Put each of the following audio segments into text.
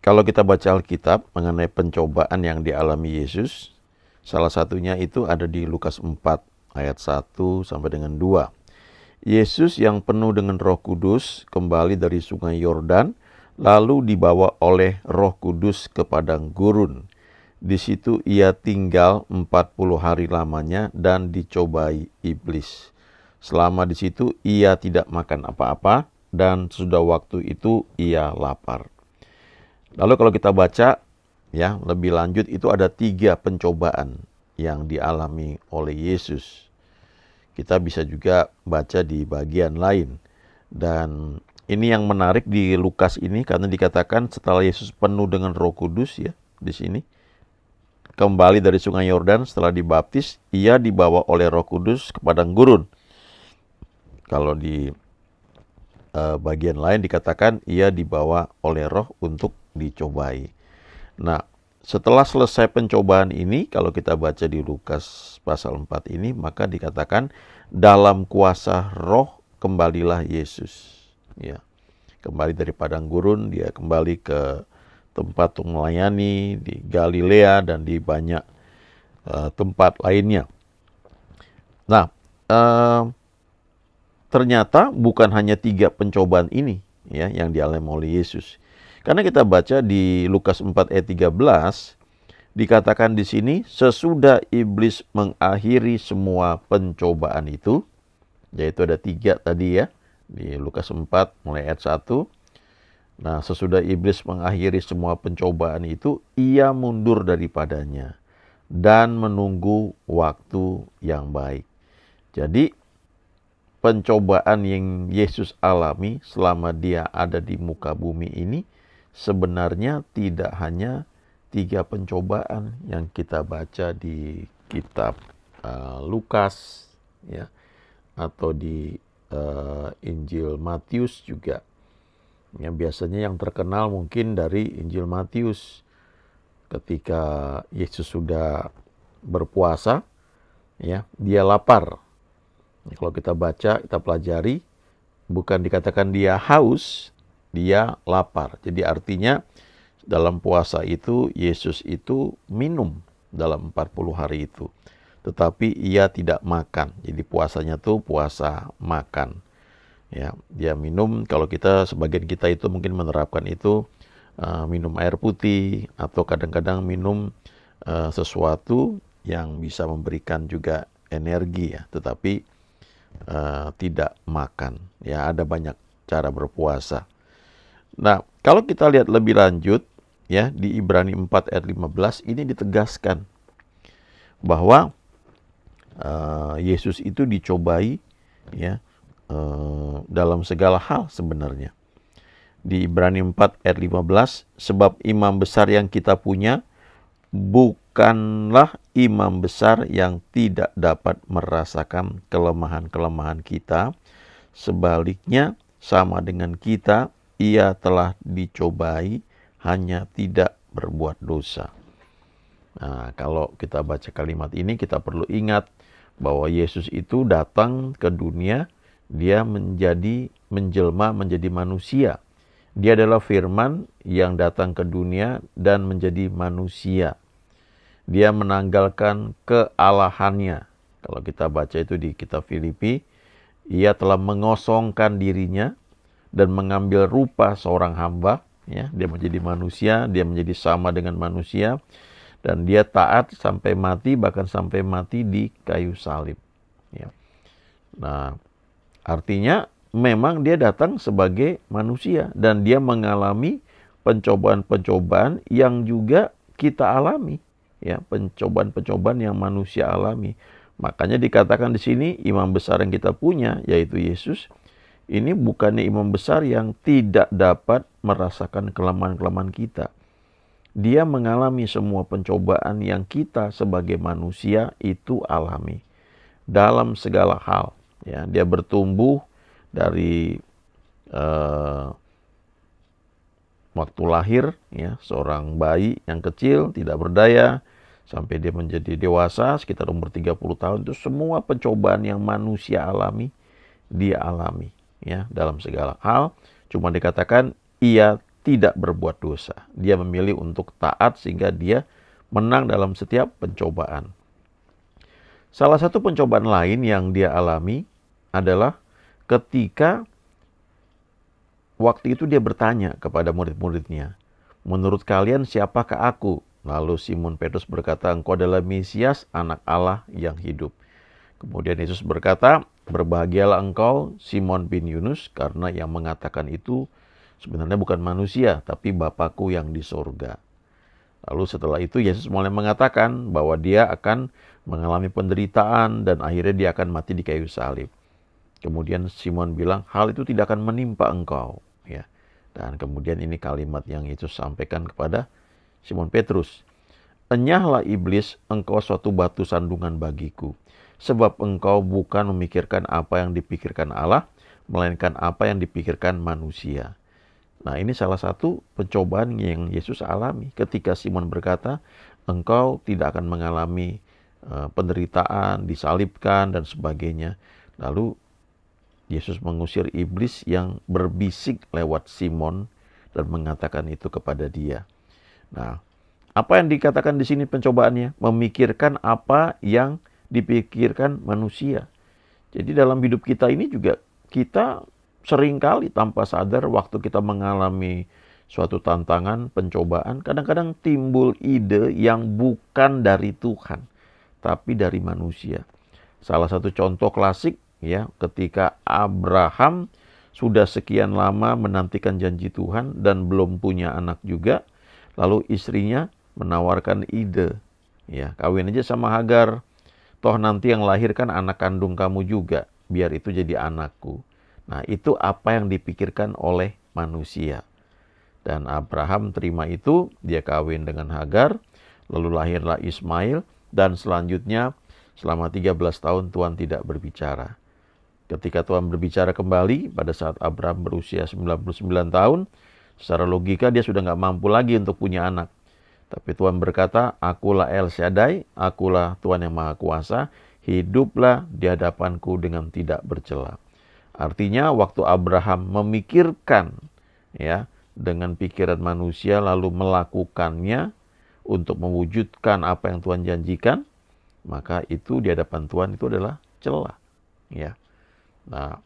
kalau kita baca Alkitab mengenai pencobaan yang dialami Yesus, salah satunya itu ada di Lukas 4 ayat 1 sampai dengan 2. Yesus yang penuh dengan Roh Kudus kembali dari sungai Yordan, lalu dibawa oleh Roh Kudus ke padang gurun. Di situ ia tinggal 40 hari lamanya dan dicobai iblis. Selama di situ ia tidak makan apa-apa dan sudah waktu itu ia lapar. Lalu kalau kita baca ya lebih lanjut, itu ada 3 pencobaan yang dialami oleh Yesus. Kita bisa juga baca di bagian lain. Dan ini yang menarik di Lukas ini karena dikatakan setelah Yesus penuh dengan Roh Kudus ya di sini. Kembali dari sungai Yordan setelah dibaptis, ia dibawa oleh Roh Kudus ke padang gurun. Kalau di bagian lain dikatakan ia dibawa oleh Roh untuk dicobai. Nah, setelah selesai pencobaan ini, kalau kita baca di Lukas pasal 4 ini, maka dikatakan dalam kuasa Roh kembalilah Yesus. Ya, kembali dari padang gurun, dia kembali ke tempat untuk melayani di Galilea dan di banyak tempat lainnya. Nah, ternyata bukan hanya 3 pencobaan ini ya yang dialami oleh Yesus. Karena kita baca di Lukas 4 ayat 13, dikatakan di sini sesudah iblis mengakhiri semua pencobaan itu, yaitu ada 3 tadi ya, di Lukas 4 mulai ayat 1. Nah, sesudah iblis mengakhiri semua pencobaan itu, ia mundur daripadanya dan menunggu waktu yang baik. Jadi, pencobaan yang Yesus alami selama dia ada di muka bumi ini sebenarnya tidak hanya 3 pencobaan yang kita baca di kitab Lukas ya, atau di Injil Matius juga. Ya, biasanya yang terkenal mungkin dari Injil Matius ketika Yesus sudah berpuasa ya, dia lapar. Kalau kita baca, kita pelajari, bukan dikatakan dia haus, dia lapar. Jadi artinya dalam puasa itu Yesus itu minum dalam 40 hari itu. Tetapi ia tidak makan. Jadi puasanya tuh puasa makan. Ya, dia minum, kalau kita sebagian kita itu mungkin menerapkan itu minum air putih atau kadang-kadang minum sesuatu yang bisa memberikan juga energi ya, tetapi tidak makan. Ya, ada banyak cara berpuasa. Nah, kalau kita lihat lebih lanjut ya di Ibrani 4 ayat 15 ini ditegaskan bahwa Yesus itu dicobai ya dalam segala hal sebenarnya. Di Ibrani 4 ayat 15, sebab imam besar yang kita punya bukanlah imam besar yang tidak dapat merasakan kelemahan-kelemahan kita. Sebaliknya, sama dengan kita, ia telah dicobai, hanya tidak berbuat dosa. Nah, kalau kita baca kalimat ini, kita perlu ingat bahwa Yesus itu datang ke dunia, dia menjelma menjadi manusia. Dia adalah firman yang datang ke dunia dan menjadi manusia. Dia menanggalkan kealahannya. Kalau kita baca itu di kitab Filipi, ia telah mengosongkan dirinya dan mengambil rupa seorang hamba. Ya, dia menjadi manusia, dia menjadi sama dengan manusia. Dan dia taat sampai mati, bahkan sampai mati di kayu salib. Ya. Nah, artinya memang dia datang sebagai manusia. Dan dia mengalami pencobaan-pencobaan yang juga kita alami. Ya, pencobaan-pencobaan yang manusia alami. Makanya dikatakan di sini imam besar yang kita punya, yaitu Yesus, ini bukannya imam besar yang tidak dapat merasakan kelemahan-kelemahan kita. Dia mengalami semua pencobaan yang kita sebagai manusia itu alami dalam segala hal. Ya, dia bertumbuh dari waktu lahir, ya, seorang bayi yang kecil tidak berdaya, sampai dia menjadi dewasa sekitar umur 30 tahun, itu semua pencobaan yang manusia alami, dia alami ya dalam segala hal. Cuma dikatakan ia tidak berbuat dosa. Dia memilih untuk taat sehingga dia menang dalam setiap pencobaan. Salah satu pencobaan lain yang dia alami adalah ketika waktu itu dia bertanya kepada murid-muridnya, "Menurut kalian siapakah aku?" Lalu Simon Petrus berkata, "Engkau adalah Mesias, anak Allah yang hidup." Kemudian Yesus berkata, "Berbahagialah engkau, Simon bin Yunus, karena yang mengatakan itu sebenarnya bukan manusia, tapi Bapakku yang di sorga." Lalu setelah itu Yesus mulai mengatakan bahwa dia akan mengalami penderitaan dan akhirnya dia akan mati di kayu salib. Kemudian Simon bilang, "Hal itu tidak akan menimpa engkau." Ya. Dan kemudian ini kalimat yang Yesus sampaikan kepada Simon Petrus. "Enyahlah iblis, engkau suatu batu sandungan bagiku. Sebab engkau bukan memikirkan apa yang dipikirkan Allah, melainkan apa yang dipikirkan manusia." Nah, ini salah satu pencobaan yang Yesus alami ketika Simon berkata, "Engkau tidak akan mengalami penderitaan, disalibkan, dan sebagainya." Lalu Yesus mengusir iblis yang berbisik lewat Simon dan mengatakan itu kepada dia. Nah, apa yang dikatakan di sini pencobaannya? Memikirkan apa yang dipikirkan manusia. Jadi dalam hidup kita ini juga kita seringkali tanpa sadar waktu kita mengalami suatu tantangan, pencobaan, kadang-kadang timbul ide yang bukan dari Tuhan, tapi dari manusia. Salah satu contoh klasik ya, ketika Abraham sudah sekian lama menantikan janji Tuhan dan belum punya anak juga, lalu istrinya menawarkan ide, ya, kawin aja sama Hagar. Toh nanti yang lahir kan anak kandung kamu juga, biar itu jadi anakku. Nah, itu apa yang dipikirkan oleh manusia. Dan Abraham terima itu, dia kawin dengan Hagar, lalu lahirlah Ismail, dan selanjutnya selama 13 tahun Tuhan tidak berbicara. Ketika Tuhan berbicara kembali pada saat Abraham berusia 99 tahun, secara logika dia sudah nggak mampu lagi untuk punya anak. Tapi Tuhan berkata, "Akulah El Shaddai, akulah Tuhan yang Maha Kuasa, hiduplah di hadapanku dengan tidak bercela." Artinya waktu Abraham memikirkan ya dengan pikiran manusia lalu melakukannya untuk mewujudkan apa yang Tuhan janjikan, maka itu di hadapan Tuhan itu adalah cela. Ya. Nah,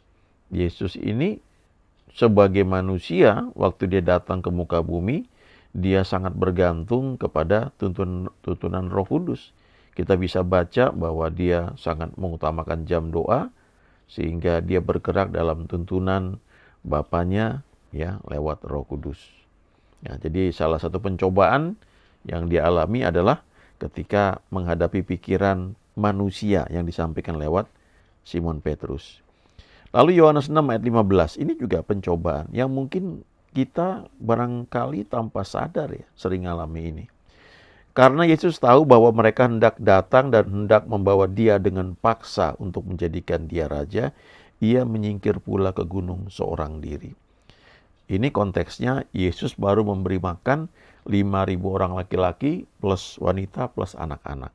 Yesus ini sebagai manusia waktu dia datang ke muka bumi, dia sangat bergantung kepada tuntunan Roh Kudus. Kita bisa baca bahwa dia sangat mengutamakan jam doa sehingga dia bergerak dalam tuntunan Bapanya ya lewat Roh Kudus. Ya, jadi salah satu pencobaan yang dia alami adalah ketika menghadapi pikiran manusia yang disampaikan lewat Simon Petrus. Lalu Yohanes 6 ayat 15, ini juga pencobaan yang mungkin kita barangkali tanpa sadar ya sering alami ini. Karena Yesus tahu bahwa mereka hendak datang dan hendak membawa dia dengan paksa untuk menjadikan dia raja, ia menyingkir pula ke gunung seorang diri. Ini konteksnya Yesus baru memberi makan 5.000 orang laki-laki plus wanita plus anak-anak.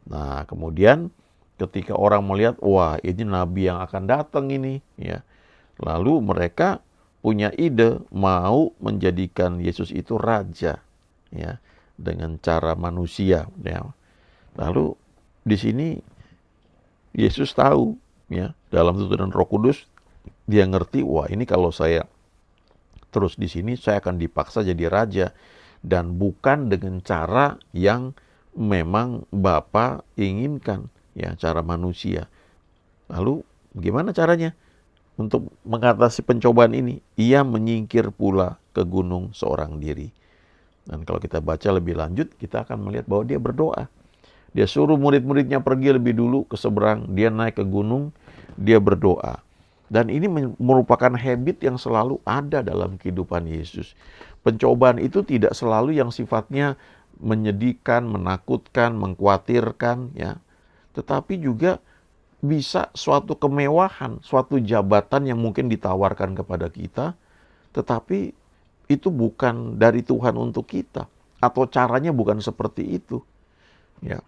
Nah, kemudian ketika orang melihat, wah ini nabi yang akan datang ini, ya. Lalu mereka punya ide mau menjadikan Yesus itu raja, ya, dengan cara manusia, ya. Lalu di sini Yesus tahu, ya, dalam tuntunan Roh Kudus dia ngerti, wah ini kalau saya terus di sini saya akan dipaksa jadi raja dan bukan dengan cara yang memang Bapa inginkan. Ya, cara manusia. Lalu bagaimana caranya untuk mengatasi pencobaan ini? Ia menyingkir pula ke gunung seorang diri. Dan kalau kita baca lebih lanjut, kita akan melihat bahwa dia berdoa. Dia suruh murid-muridnya pergi lebih dulu ke seberang, dia naik ke gunung, dia berdoa. Dan ini merupakan habit yang selalu ada dalam kehidupan Yesus. Pencobaan itu tidak selalu yang sifatnya menyedihkan, menakutkan, mengkhawatirkan, ya. Tetapi juga bisa suatu kemewahan, suatu jabatan yang mungkin ditawarkan kepada kita, tetapi itu bukan dari Tuhan untuk kita, atau caranya bukan seperti itu. Ya,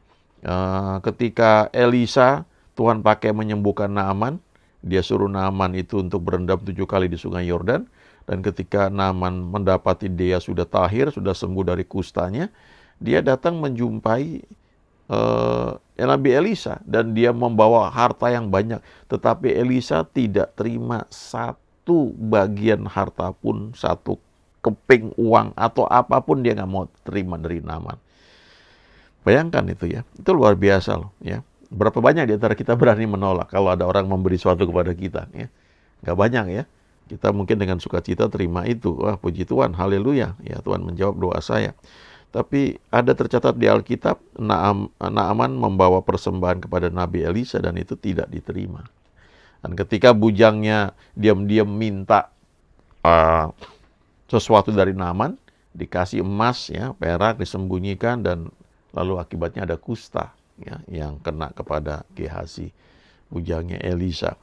ketika Elisa Tuhan pakai menyembuhkan Naaman, dia suruh Naaman itu untuk berendam 7 kali di Sungai Yordan. Dan ketika Naaman mendapati dia sudah tahir, sudah sembuh dari kustanya, dia datang menjumpai Nabi Elisa dan dia membawa harta yang banyak. Tetapi Elisa tidak terima satu bagian harta pun, satu keping uang atau apapun dia nggak mau terima dari Naaman. Bayangkan itu ya, itu luar biasa loh ya. Berapa banyak di antara kita berani menolak kalau ada orang memberi sesuatu kepada kita ya? Nggak banyak ya. Kita mungkin dengan sukacita terima itu. Wah, puji Tuhan, haleluya. Ya, Tuhan menjawab doa saya. Tapi ada tercatat di Alkitab, Naaman membawa persembahan kepada Nabi Elisa dan itu tidak diterima. Dan ketika bujangnya diam-diam minta sesuatu dari Naaman, dikasih emas, ya, perak, disembunyikan, dan lalu akibatnya ada kusta ya, yang kena kepada Gehazi, bujangnya Elisa.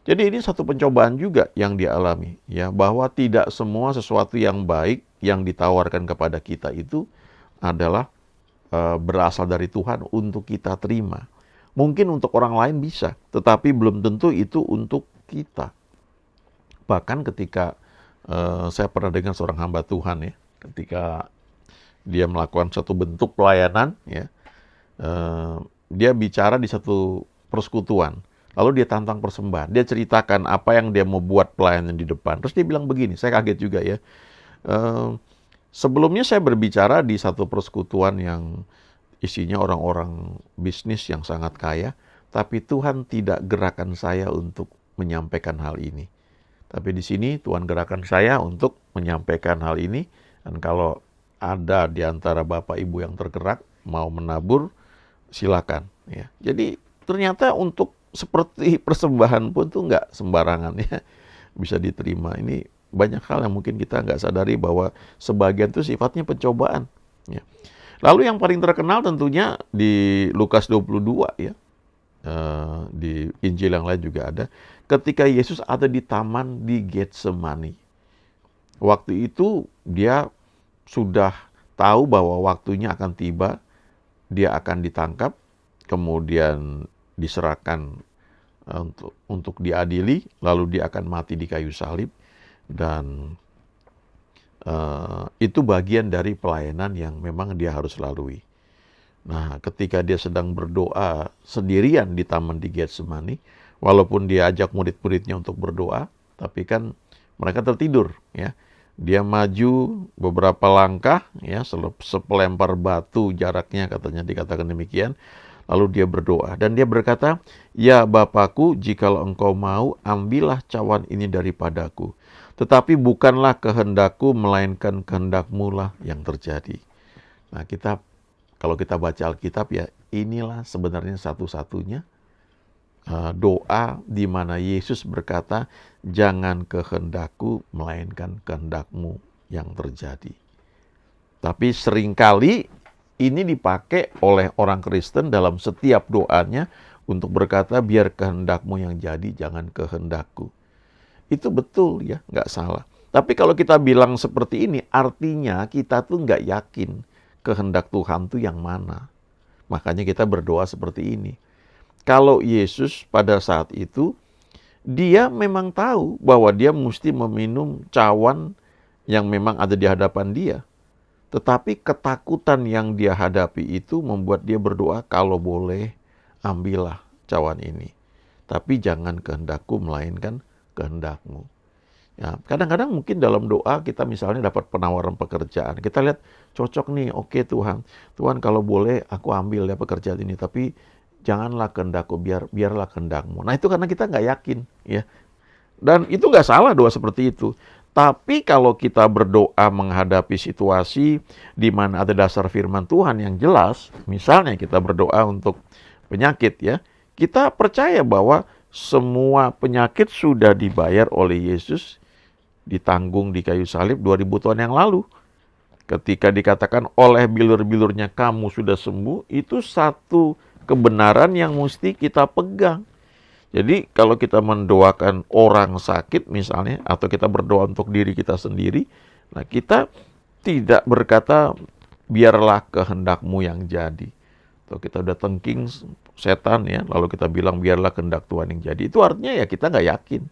Jadi ini satu pencobaan juga yang dialami, ya, bahwa tidak semua sesuatu yang baik yang ditawarkan kepada kita itu adalah berasal dari Tuhan untuk kita terima. Mungkin untuk orang lain bisa, tetapi belum tentu itu untuk kita. Bahkan ketika saya pernah dengar seorang hamba Tuhan ya, ketika dia melakukan satu bentuk pelayanan, ya, dia bicara di satu persekutuan. Lalu dia tantang persembahan. Dia ceritakan apa yang dia mau buat pelayanan di depan. Terus dia bilang begini, saya kaget juga ya. Sebelumnya saya berbicara di satu persekutuan yang isinya orang-orang bisnis yang sangat kaya. Tapi Tuhan tidak gerakan saya untuk menyampaikan hal ini. Tapi di sini Tuhan gerakan saya untuk menyampaikan hal ini. Dan kalau ada di antara Bapak Ibu yang tergerak, mau menabur, silakan. Ya. Jadi ternyata untuk seperti persembahan pun tuh nggak sembarangan ya bisa diterima. Ini banyak hal yang mungkin kita nggak sadari bahwa sebagian itu sifatnya pencobaan. Ya. Lalu yang paling terkenal tentunya di Lukas 22 ya, di Injil yang lain juga ada. Ketika Yesus ada di taman di Getsemani. Waktu itu dia sudah tahu bahwa waktunya akan tiba, dia akan ditangkap, kemudian diserahkan untuk diadili, lalu dia akan mati di kayu salib, dan itu bagian dari pelayanan yang memang dia harus lalui. Nah, ketika dia sedang berdoa sendirian di taman di Getsemani, walaupun dia ajak murid-muridnya untuk berdoa, tapi kan mereka tertidur, ya. Dia maju beberapa langkah, ya, sepelempar batu jaraknya, katanya dikatakan demikian. Lalu dia berdoa dan dia berkata, "Ya Bapakku, jikalau engkau mau, ambillah cawan ini daripadaku. Tetapi bukanlah kehendakku, melainkan kehendak-Mu lah yang terjadi." Nah, kalau kita baca Alkitab ya, inilah sebenarnya satu-satunya doa di mana Yesus berkata, "Jangan kehendakku, melainkan kehendak-Mu yang terjadi." Tapi seringkali ini dipakai oleh orang Kristen dalam setiap doanya untuk berkata, "Biar kehendak-Mu yang jadi, jangan kehendakku." Itu betul ya, nggak salah. Tapi kalau kita bilang seperti ini, artinya kita tuh nggak yakin kehendak Tuhan tuh yang mana. Makanya kita berdoa seperti ini. Kalau Yesus pada saat itu, dia memang tahu bahwa dia mesti meminum cawan yang memang ada di hadapan dia. Tetapi ketakutan yang dia hadapi itu membuat dia berdoa, "Kalau boleh, ambillah cawan ini. Tapi jangan kehendakku, melainkan kehendak-Mu." Ya, kadang-kadang mungkin dalam doa kita misalnya dapat penawaran pekerjaan. Kita lihat, cocok nih, oke Tuhan. Tuhan kalau boleh aku ambil ya pekerjaan ini. Tapi janganlah kehendakku, biarlah kehendak-Mu. Nah itu karena kita nggak yakin. Ya. Dan itu nggak salah doa seperti itu. Tapi kalau kita berdoa menghadapi situasi di mana ada dasar firman Tuhan yang jelas, misalnya kita berdoa untuk penyakit ya, kita percaya bahwa semua penyakit sudah dibayar oleh Yesus, ditanggung di kayu salib 2000 tahun yang lalu. Ketika dikatakan oleh bilur-bilurnya kamu sudah sembuh, itu satu kebenaran yang mesti kita pegang. Jadi kalau kita mendoakan orang sakit misalnya, atau kita berdoa untuk diri kita sendiri, nah kita tidak berkata, "Biarlah kehendak-Mu yang jadi." Atau kita udah tengking setan ya, lalu kita bilang, "Biarlah kehendak Tuhan yang jadi." Itu artinya ya kita nggak yakin.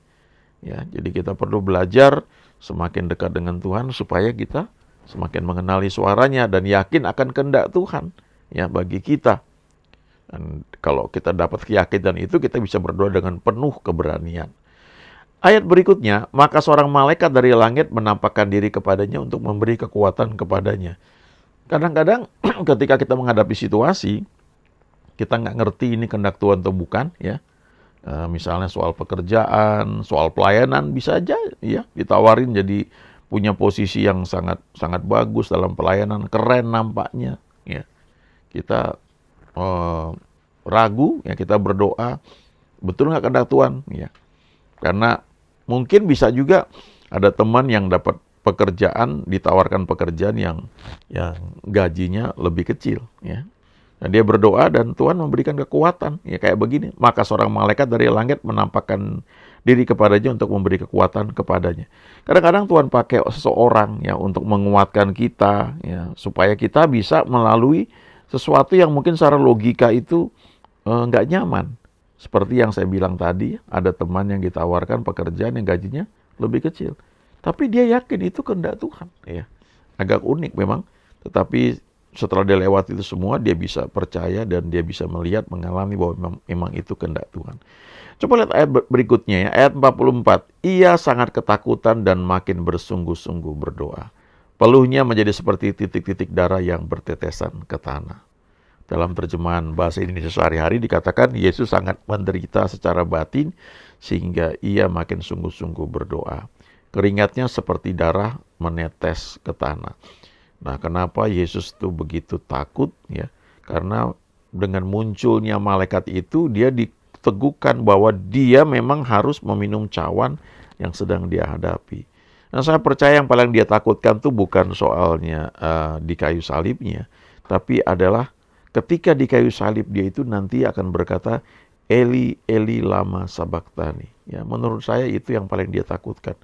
Ya, jadi kita perlu belajar semakin dekat dengan Tuhan supaya kita semakin mengenali suaranya dan yakin akan kehendak Tuhan ya bagi kita. Dan kalau kita dapat keyakinan itu, kita bisa berdoa dengan penuh keberanian. Ayat berikutnya, maka seorang malaikat dari langit menampakkan diri kepadanya untuk memberi kekuatan kepadanya. Kadang-kadang ketika kita menghadapi situasi, kita nggak ngerti ini kehendak Tuhan atau bukan, ya. Misalnya soal pekerjaan, soal pelayanan, bisa aja ya ditawarin jadi punya posisi yang sangat sangat bagus dalam pelayanan, keren nampaknya, ya. Kita ragu, ya kita berdoa, betul nggak kehendak Tuhan, ya. Karena mungkin bisa juga ada teman yang dapat pekerjaan, ditawarkan pekerjaan yang gajinya lebih kecil, ya. Dan dia berdoa dan Tuhan memberikan kekuatan, ya kayak begini. Maka seorang malaikat dari langit menampakkan diri kepadanya untuk memberi kekuatan kepadanya. Kadang-kadang Tuhan pakai seseorang ya untuk menguatkan kita, ya supaya kita bisa melalui sesuatu yang mungkin secara logika itu nggak nyaman. Seperti yang saya bilang tadi, ada teman yang ditawarkan pekerjaan yang gajinya lebih kecil. Tapi dia yakin itu kehendak Tuhan. Ya. Agak unik memang, tetapi setelah dia lewat itu semua, dia bisa percaya dan dia bisa melihat, mengalami bahwa memang itu kehendak Tuhan. Coba lihat ayat berikutnya ya, ayat 44. Ia sangat ketakutan dan makin bersungguh-sungguh berdoa. Peluhnya menjadi seperti titik-titik darah yang bertetesan ke tanah. Dalam terjemahan bahasa Indonesia sehari-hari dikatakan Yesus sangat menderita secara batin sehingga ia makin sungguh-sungguh berdoa. Keringatnya seperti darah menetes ke tanah. Nah, kenapa Yesus itu begitu takut ya? Karena dengan munculnya malaikat itu dia diteguhkan bahwa dia memang harus meminum cawan yang sedang dia hadapi. Nah, saya percaya yang paling dia takutkan itu bukan soalnya di kayu salibnya, tapi adalah ketika di kayu salib dia itu nanti akan berkata, Eli, Eli lama sabachthani. Ya, menurut saya itu yang paling dia takutkan.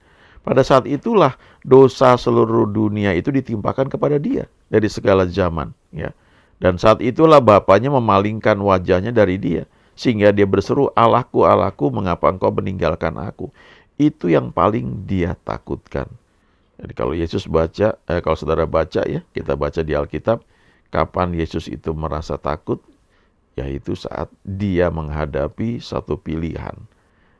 Pada saat itulah dosa seluruh dunia itu ditimpakan kepada dia dari segala zaman. Ya. Dan saat itulah Bapaknya memalingkan wajahnya dari dia. Sehingga dia berseru, Allahku, Allahku, mengapa engkau meninggalkan aku? Itu yang paling dia takutkan. Jadi kalau Yesus baca, kalau saudara baca ya, kita baca di Alkitab, kapan Yesus itu merasa takut? Yaitu saat dia menghadapi satu pilihan.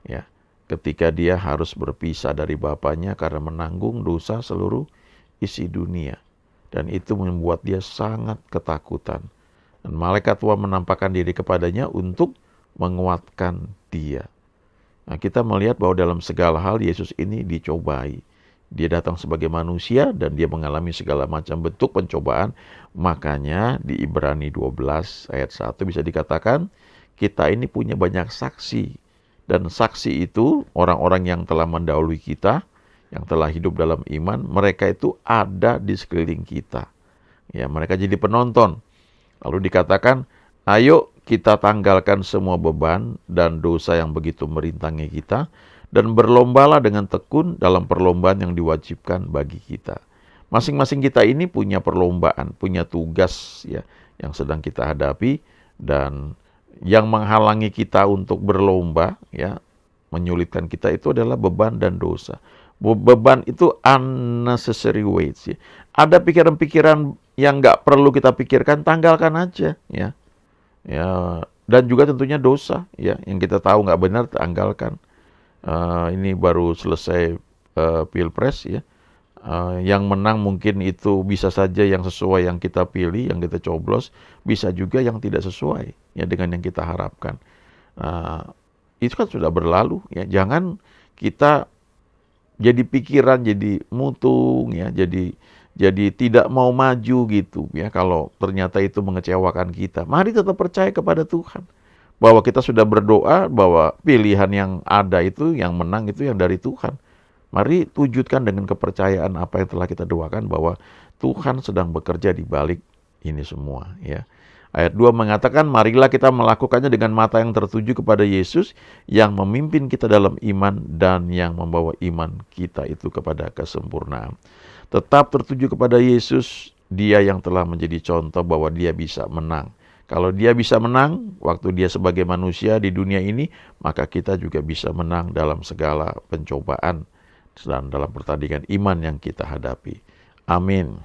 Ya. Ketika dia harus berpisah dari Bapaknya karena menanggung dosa seluruh isi dunia. Dan itu membuat dia sangat ketakutan. Dan malaikat Tuhan menampakkan diri kepadanya untuk menguatkan dia. Nah, kita melihat bahwa dalam segala hal Yesus ini dicobai. Dia datang sebagai manusia dan dia mengalami segala macam bentuk pencobaan. Makanya di Ibrani 12 ayat 1 bisa dikatakan, kita ini punya banyak saksi. Dan saksi itu orang-orang yang telah mendahului kita, yang telah hidup dalam iman, mereka itu ada di sekeliling kita. Ya, mereka jadi penonton. Lalu dikatakan, ayo kita tanggalkan semua beban dan dosa yang begitu merintangi kita, dan berlombalah dengan tekun dalam perlombaan yang diwajibkan bagi kita. Masing-masing kita ini punya perlombaan, punya tugas ya yang sedang kita hadapi, dan yang menghalangi kita untuk berlomba, ya, menyulitkan kita itu adalah beban dan dosa. Beban itu unnecessary weights. Ya. Ada pikiran-pikiran yang nggak perlu kita pikirkan, tanggalkan aja, ya. Dan juga tentunya dosa, ya, yang kita tahu nggak benar, tanggalkan. Ini baru selesai pilpres, ya. Yang menang mungkin itu bisa saja yang sesuai yang kita pilih, yang kita coblos, bisa juga yang tidak sesuai ya dengan yang kita harapkan. Itu kan sudah berlalu ya. Jangan kita jadi pikiran, jadi mutung ya, jadi tidak mau maju gitu ya kalau ternyata itu mengecewakan kita. Mari tetap percaya kepada Tuhan bahwa kita sudah berdoa bahwa pilihan yang ada itu, yang menang itu yang dari Tuhan. Mari wujudkan dengan kepercayaan apa yang telah kita doakan bahwa Tuhan sedang bekerja di balik ini semua. Ya. Ayat 2 mengatakan, marilah kita melakukannya dengan mata yang tertuju kepada Yesus yang memimpin kita dalam iman dan yang membawa iman kita itu kepada kesempurnaan. Tetap tertuju kepada Yesus, dia yang telah menjadi contoh bahwa dia bisa menang. Kalau dia bisa menang waktu dia sebagai manusia di dunia ini, maka kita juga bisa menang dalam segala pencobaan dan dalam pertandingan iman yang kita hadapi. Amin.